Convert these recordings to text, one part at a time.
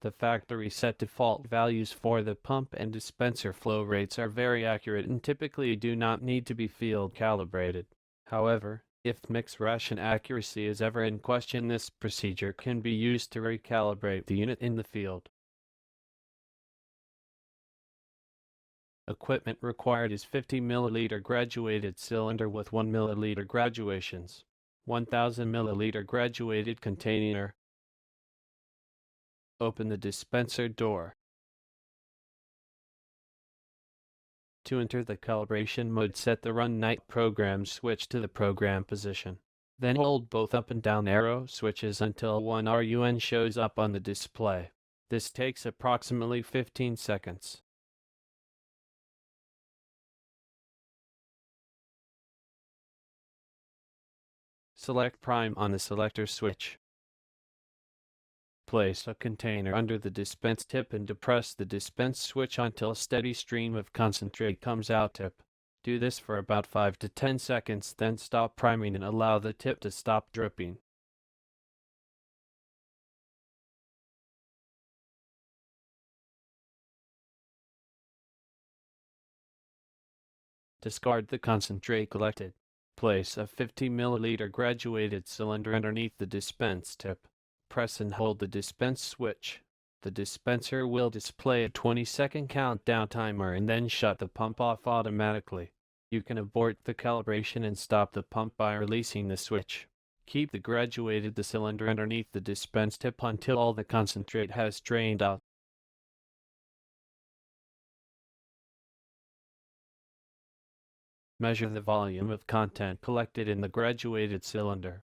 The factory set default values for the pump and dispenser flow rates are very accurate and typically do not need to be field calibrated. However, if mix ration accuracy is ever in question, this procedure can be used to recalibrate the unit in the field. Equipment required is 50 milliliter graduated cylinder with 1 milliliter graduations, 1000 milliliter graduated container. Open the dispenser door. To enter the calibration mode, set the Run Night program switch to the program position. Then hold both up and down arrow switches until one RUN shows up on the display. This takes approximately 15 seconds. Select Prime on the selector switch. Place a container under the dispense tip and depress the dispense switch until a steady stream of concentrate comes out tip. Do this for about 5 to 10 seconds, then stop priming and allow the tip to stop dripping. Discard the concentrate collected. Place a 50 milliliter graduated cylinder underneath the dispense tip. Press and hold the dispense switch. The dispenser will display a 20-second countdown timer and then shut the pump off automatically. You can abort the calibration and stop the pump by releasing the switch. Keep the graduated cylinder underneath the dispense tip until all the concentrate has drained out. Measure the volume of content collected in the graduated cylinder.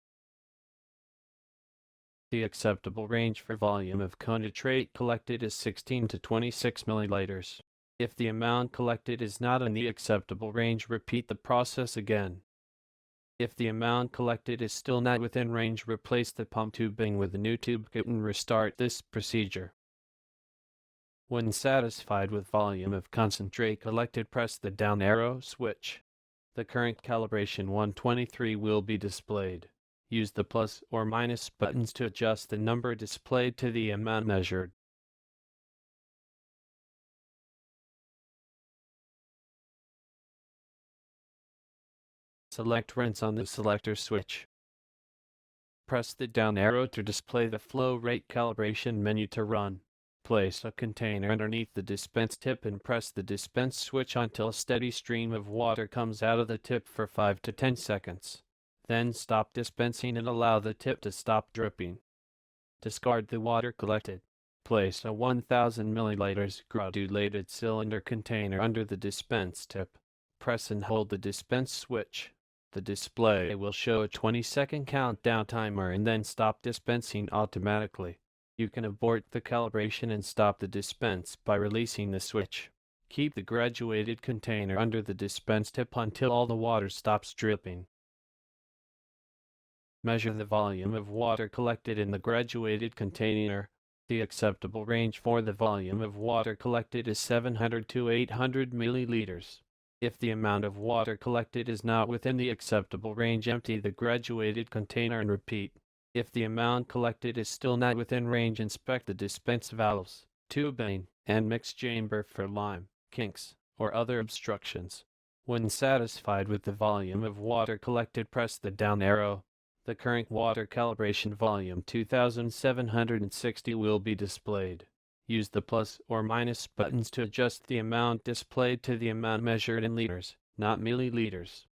The acceptable range for volume of concentrate collected is 16 to 26 milliliters. If the amount collected is not in the acceptable range, repeat the process again. If the amount collected is still not within range, replace the pump tubing with a new tube kit and restart this procedure. When satisfied with volume of concentrate collected, press the down arrow switch. The current calibration 123 will be displayed. Use the plus or minus buttons to adjust the number displayed to the amount measured. Select Rinse on the selector switch. Press the down arrow to display the flow rate calibration menu to run. Place a container underneath the dispense tip and press the dispense switch until a steady stream of water comes out of the tip for 5 to 10 seconds. Then stop dispensing and allow the tip to stop dripping. Discard the water collected. Place a 1000 milliliters graduated cylinder container under the dispense tip. Press and hold the dispense switch. The display will show a 20-second countdown timer and then stop dispensing automatically. You can abort the calibration and stop the dispense by releasing the switch. Keep the graduated container under the dispense tip until all the water stops dripping. Measure the volume of water collected in the graduated container. The acceptable range for the volume of water collected is 700 to 800 milliliters. If the amount of water collected is not within the acceptable range, empty the graduated container and repeat. If the amount collected is still not within range, inspect the dispense valves, tubing, and mix chamber for lime, kinks, or other obstructions. When satisfied with the volume of water collected, press the down arrow. The current water calibration volume 2760 will be displayed. Use the plus or minus buttons to adjust the amount displayed to the amount measured in liters, not milliliters.